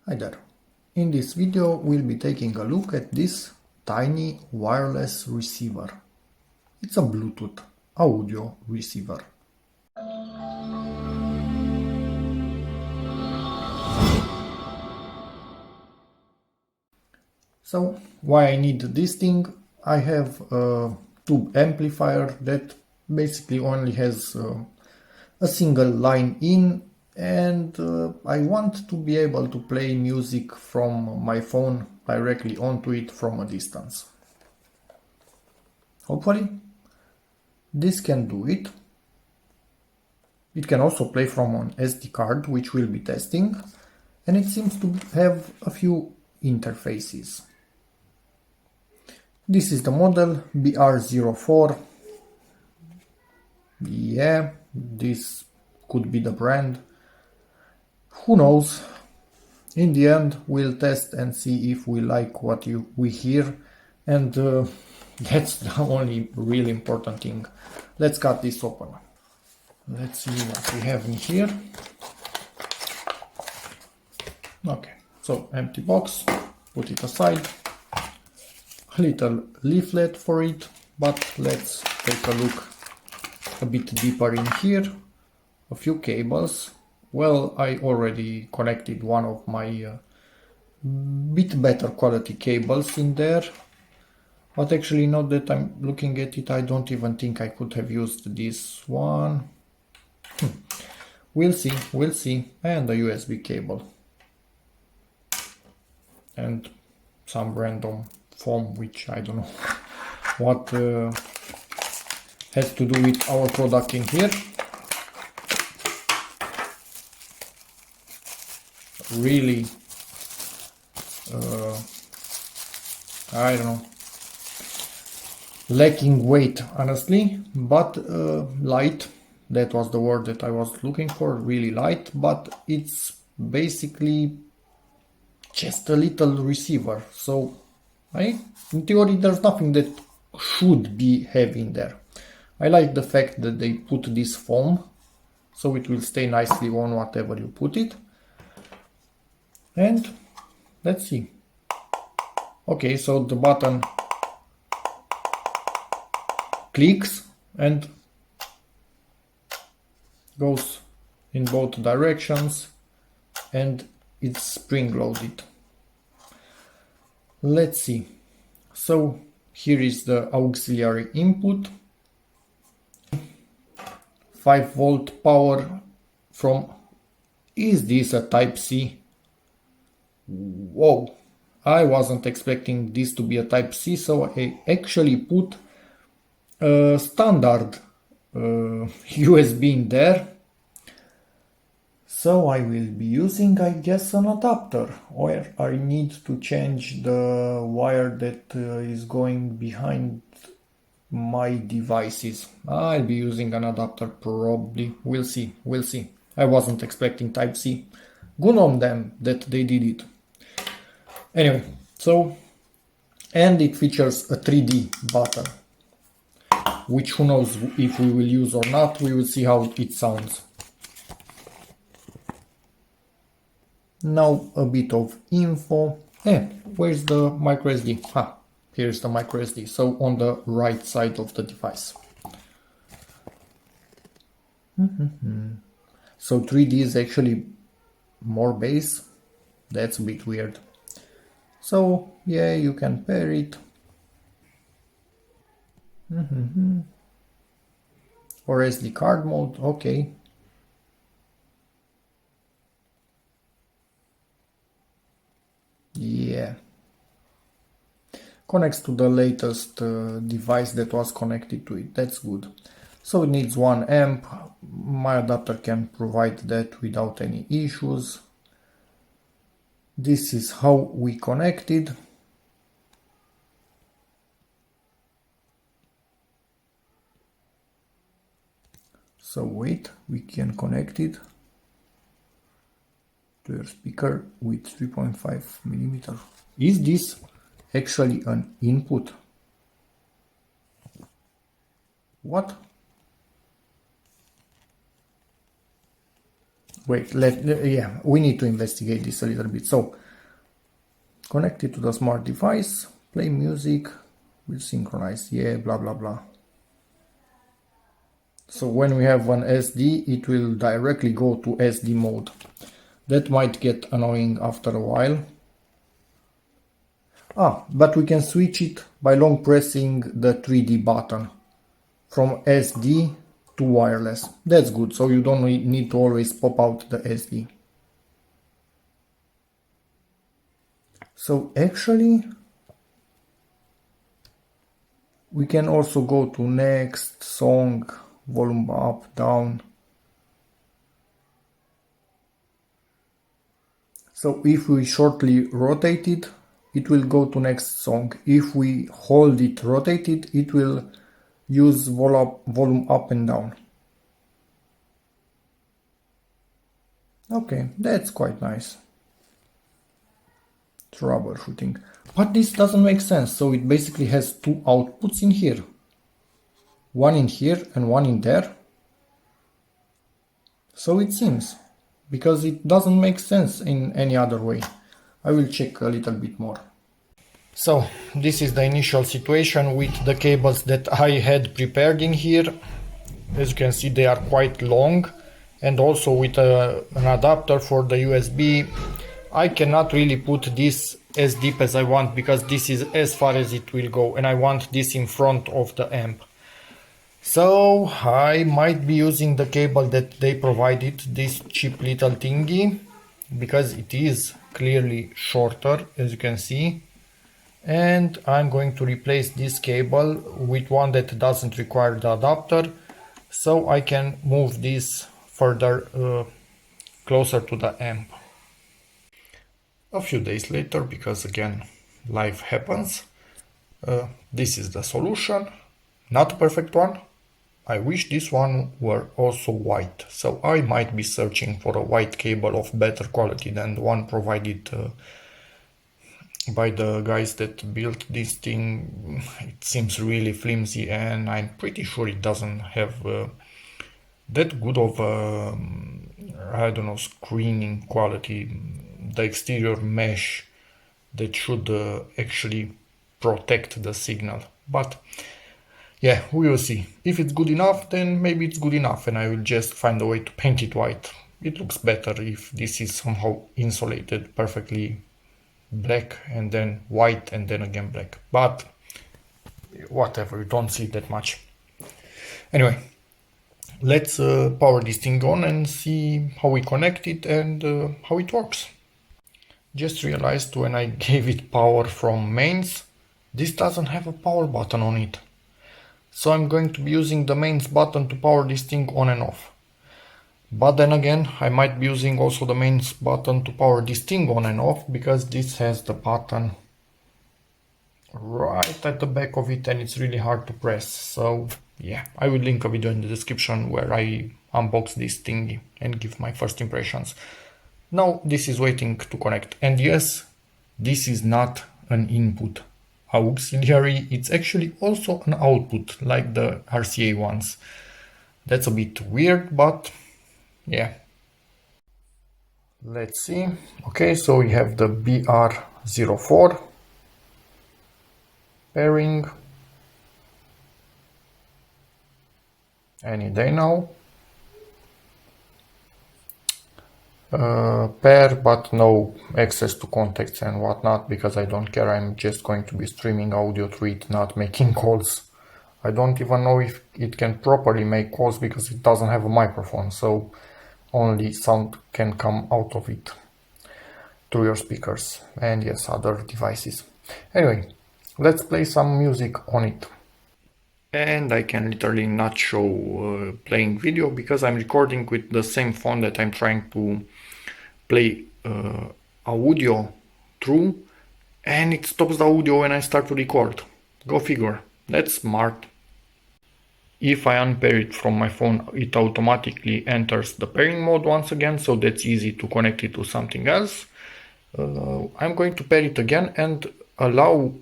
Hi there. In this video we'll be taking a look at this tiny wireless receiver. It's a Bluetooth audio receiver. So why I need this thing? I have a tube amplifier that basically only has a single line in, and I want to be able to play music from my phone directly onto it from a distance. Hopefully this can do it. It can also play from an SD card, which we'll be testing, and it seems to have a few interfaces. This is the model BR04. Yeah, this could be the brand. Who knows? In the end, we'll test and see if we like what we hear, and that's the only really important thing. Let's cut this open. Let's see what we have in here. Okay, so empty box, put it aside. A little leaflet for it, but let's take a look a bit deeper in here. A few cables. Well, I already connected one of my bit better quality cables in there, but actually now that I'm looking at it, I don't even think I could have used this one. We'll see, and a USB cable. And some random foam, which I don't know what has to do with our product in here. Really, I don't know, lacking weight, honestly, but light. That was the word that I was looking for, really light, but it's basically just a little receiver. So in theory there's nothing that should be heavy in there. I like the fact that they put this foam, so it will stay nicely on whatever you put it. And let's see. Okay, so the button clicks and goes in both directions, and it's spring loaded. Let's see. So here is the auxiliary input. 5-volt power from, is this a type C? Whoa, I wasn't expecting this to be a type C, so I actually put a standard USB in there. So I will be using, I guess, an adapter, or I need to change the wire that is going behind my devices. I'll be using an adapter probably. We'll see. I wasn't expecting type C. Good on them that they did it. Anyway, so, and it features a 3D button, which who knows if we will use or not. We will see how it sounds. Now a bit of info. Where's the micro SD? Here's the micro SD. So on the right side of the device. So 3D is actually more base. That's a bit weird. So yeah, you can pair it. Or SD card mode, okay. Yeah. Connects to the latest device that was connected to it. That's good. So it needs 1 amp. My adapter can provide that without any issues. This is how we connected. So wait, we can connect it to your speaker with 3.5mm. Is this actually an input? What? Wait, yeah, we need to investigate this a little bit. So, connect it to the smart device, play music, we'll synchronize, yeah, blah, blah, blah. So when we have an SD, it will directly go to SD mode. That might get annoying after a while. But we can switch it by long pressing the 3D button from SD to wireless. That's good, so you don't need to always pop out the SD. So actually, we can also go to next, song, volume up, down. So if we shortly rotate it, it will go to next song. If we hold it rotated, it will use volume up and down. Okay, that's quite nice. Troubleshooting. But this doesn't make sense. So it basically has two outputs in here. One in here and one in there. So it seems. Because it doesn't make sense in any other way. I will check a little bit more. So this is the initial situation with the cables that I had prepared in here. As you can see, they are quite long, and also with an adapter for the USB. I cannot really put this as deep as I want because this is as far as it will go, and I want this in front of the amp. So I might be using the cable that they provided, this cheap little thingy, because it is clearly shorter, as you can see. And I'm going to replace this cable with one that doesn't require the adapter, so I can move this further closer to the amp. A few days later, because again life happens, this is the solution. Not a perfect one. I wish this one were also white, so I might be searching for a white cable of better quality than the one provided by the guys that built this thing. It seems really flimsy, and I'm pretty sure it doesn't have that good of I don't know, screening quality, the exterior mesh that should actually protect the signal. But yeah, we will see. If it's good enough, then maybe it's good enough, and I will just find a way to paint it white. It looks better if this is somehow insulated perfectly black and then white and then again black, but whatever, you don't see that much. Anyway, let's power this thing on and see how we connect it and how it works. Just realized when I gave it power from mains, this doesn't have a power button on it. So I'm going to be using the mains button to power this thing on and off. But then again, I might be using also the mains button to power this thing on and off, because this has the button right at the back of it and it's really hard to press. So yeah, I will link a video in the description where I unbox this thingy and give my first impressions. Now this is waiting to connect, and yes, this is not an input auxiliary, it's actually also an output like the RCA ones. That's a bit weird, but yeah. Let's see. Okay, so we have the BR04 pairing any day now. Pair, but no access to contacts and whatnot, because I don't care. I'm just going to be streaming audio through it, not making calls. I don't even know if it can properly make calls because it doesn't have a microphone, so only sound can come out of it through your speakers and yes, other devices. Anyway, let's play some music on it. And I can literally not show playing video because I'm recording with the same phone that I'm trying to play audio through, and it stops the audio when I start to record. Go figure. That's smart. If I unpair it from my phone, it automatically enters the pairing mode once again, so that's easy to connect it to something else. I'm going to pair it again and allow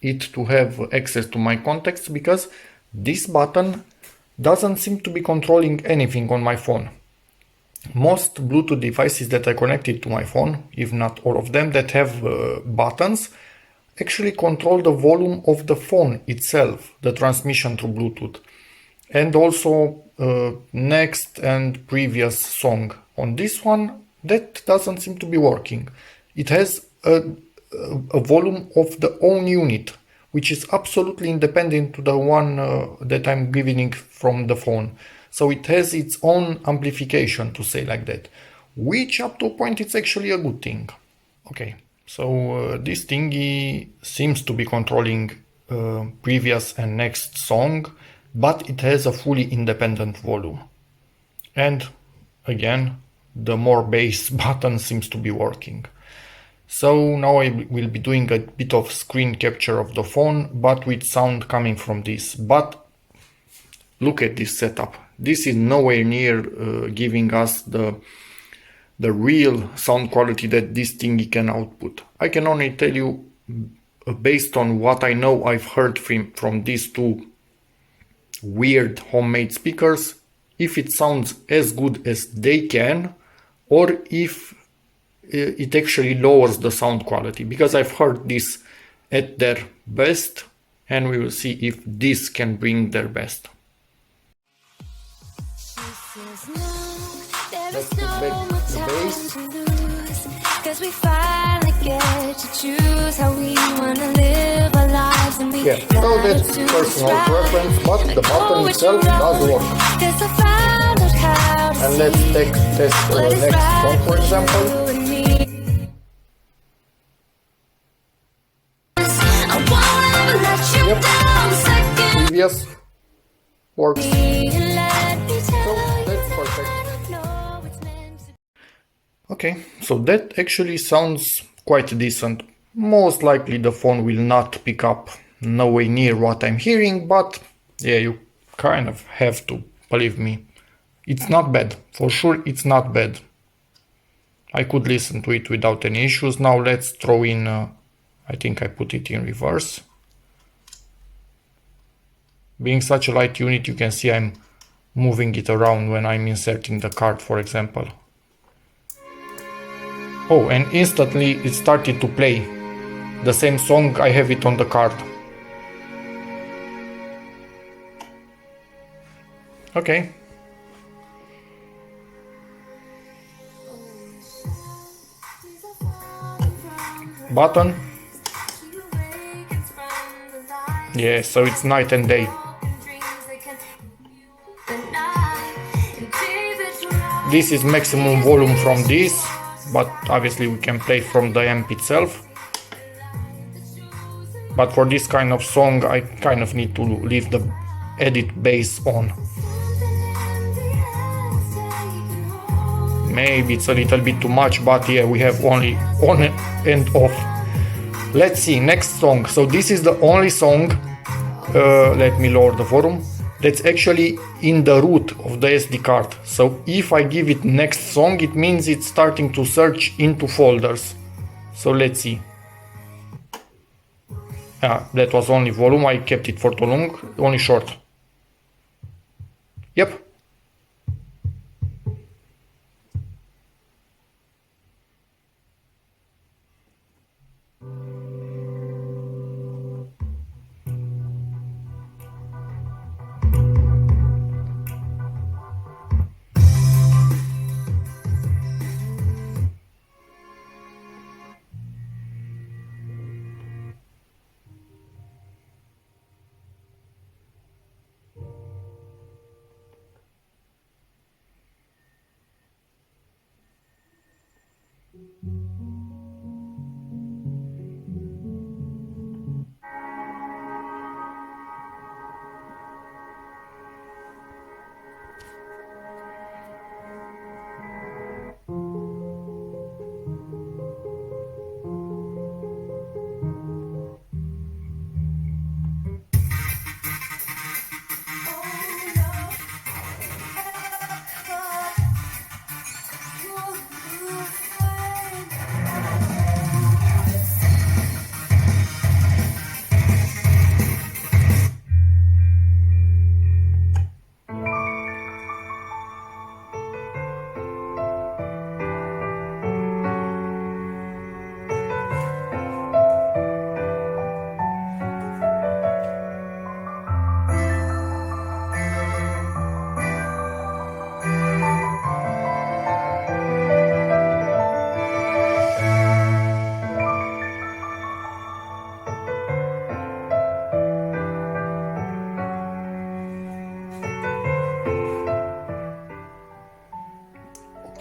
it to have access to my contacts, because this button doesn't seem to be controlling anything on my phone. Most Bluetooth devices that I connected to my phone, if not all of them, that have buttons, actually control the volume of the phone itself, the transmission through Bluetooth, and also next and previous song. On this one, that doesn't seem to be working. It has a volume of the own unit, which is absolutely independent to the one that I'm giving from the phone. So it has its own amplification, to say like that, which up to a point it's actually a good thing. Okay, so this thingy seems to be controlling previous and next song, but it has a fully independent volume. And again, the more bass button seems to be working. So now I will be doing a bit of screen capture of the phone, but with sound coming from this. But look at this setup. This is nowhere near giving us the real sound quality that this thingy can output. I can only tell you, based on what I know I've heard from these two weird homemade speakers, if it sounds as good as they can, or if it actually lowers the sound quality, because I've heard this at their best, and we will see if this can bring their best. Let's put back the bass. Cause we finally get to choose how we wanna live our lives, and we so that's personal preference, but the button itself does work. And let's test the next one, for example. Yep, previous works. So that's perfect. Okay, so that actually sounds quite decent. Most likely the phone will not pick up nowhere near what I'm hearing, but yeah, you kind of have to believe me. It's not bad, for sure it's not bad. I could listen to it without any issues. Now let's throw in, I think I put it in reverse. Being such a light unit, you can see I'm moving it around when I'm inserting the card, for example. Oh, and instantly it started to play the same song. I have it on the card. Okay. Button. Yeah, so it's night and day. This is maximum volume from this, but obviously we can play from the amp itself. But for this kind of song I kind of need to leave the edit bass on. Maybe it's a little bit too much, but yeah, we have only on and off. Let's see, next song. So this is the only song, let me lower the volume, that's actually in the root of the SD card. So if I give it next song, it means it's starting to search into folders. So let's see. That was only volume, I kept it for too long, only short. Yep.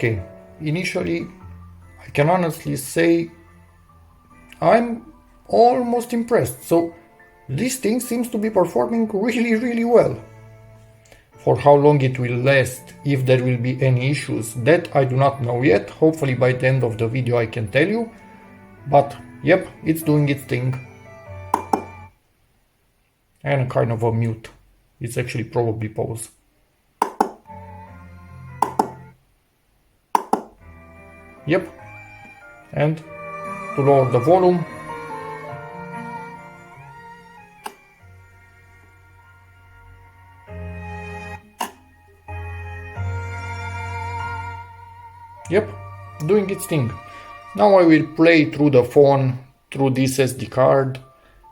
Okay, initially I can honestly say I'm almost impressed. So this thing seems to be performing really well. For how long it will last, if there will be any issues, that I do not know yet. Hopefully by the end of the video I can tell you. But yep, it's doing its thing. And kind of a mute. It's actually probably pause. Yep. And to lower the volume. Yep, doing its thing. Now I will play through the phone, through this SD card,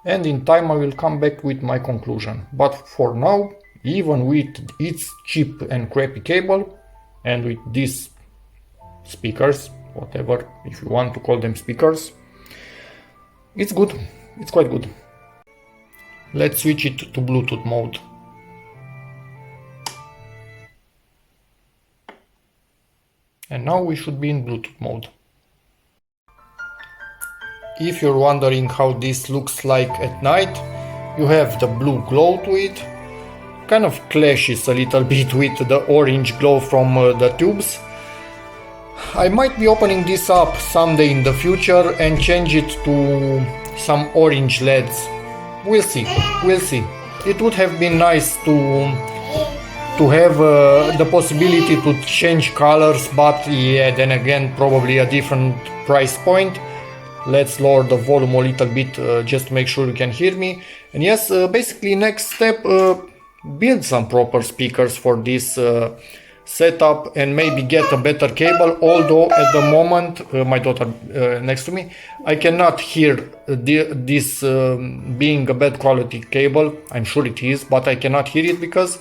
and in time I will come back with my conclusion. But for now, even with its cheap and crappy cable, and with these speakers, whatever, if you want to call them speakers, it's good, it's quite good. Let's switch it to Bluetooth mode. And now we should be in Bluetooth mode. If you're wondering how this looks like at night, you have the blue glow to it. Kind of clashes a little bit with the orange glow from the tubes. I might be opening this up someday in the future and change it to some orange LEDs. We'll see, we'll see. It would have been nice to have the possibility to change colors, but yeah, then again probably a different price point. Let's lower the volume a little bit just to make sure you can hear me. And yes, basically next step, build some proper speakers for this setup and maybe get a better cable, although at the moment, my daughter next to me, I cannot hear this being a bad quality cable. I'm sure it is, but I cannot hear it because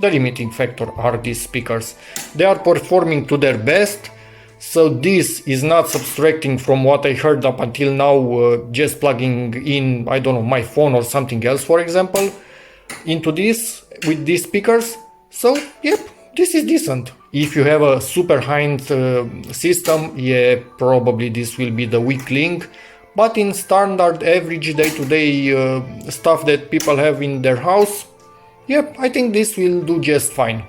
the limiting factor are these speakers. They are performing to their best, so this is not subtracting from what I heard up until now, just plugging in, I don't know, my phone or something else, for example, into this with these speakers. So yep, this is decent. If you have a super high-end system, yeah, probably this will be the weak link, but in standard average day-to-day stuff that people have in their house, yep, I think this will do just fine.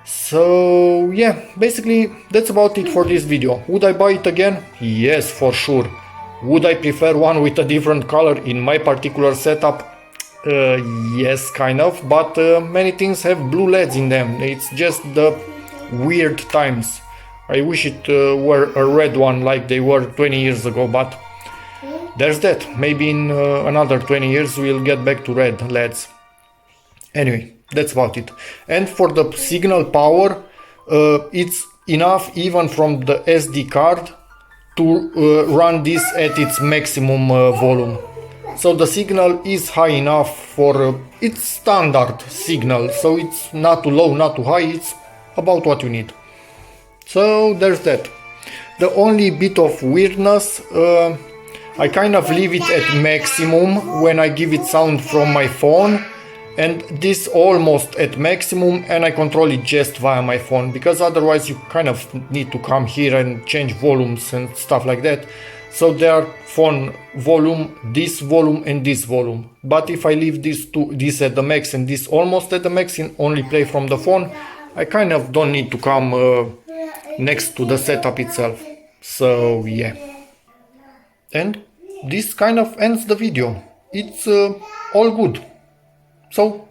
So yeah, basically that's about it for this video. Would I buy it again? Yes, for sure. Would I prefer one with a different color in my particular setup? Yes, kind of, but many things have blue LEDs in them. It's just the weird times. I wish it were a red one like they were 20 years ago, but there's that. Maybe in another 20 years we'll get back to red LEDs. Anyway, that's about it. And for the signal power, it's enough even from the SD card to run this at its maximum volume. So the signal is high enough for its standard signal, so it's not too low, not too high, it's about what you need. So there's that. The only bit of weirdness, I kind of leave it at maximum when I give it sound from my phone, and this almost at maximum, and I control it just via my phone, because otherwise you kind of need to come here and change volumes and stuff like that. So there are phone volume, this volume and this volume. But if I leave this at the max and this almost at the max and only play from the phone, I kind of don't need to come next to the setup itself. So yeah. And this kind of ends the video. It's all good. So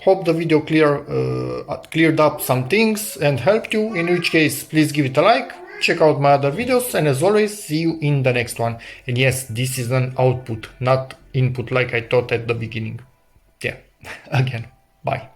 hope the video cleared up some things and helped you. In which case, please give it a like. Check out my other videos, and as always, see you in the next one. And yes, this is an output, not input like I thought at the beginning. Yeah, again, bye.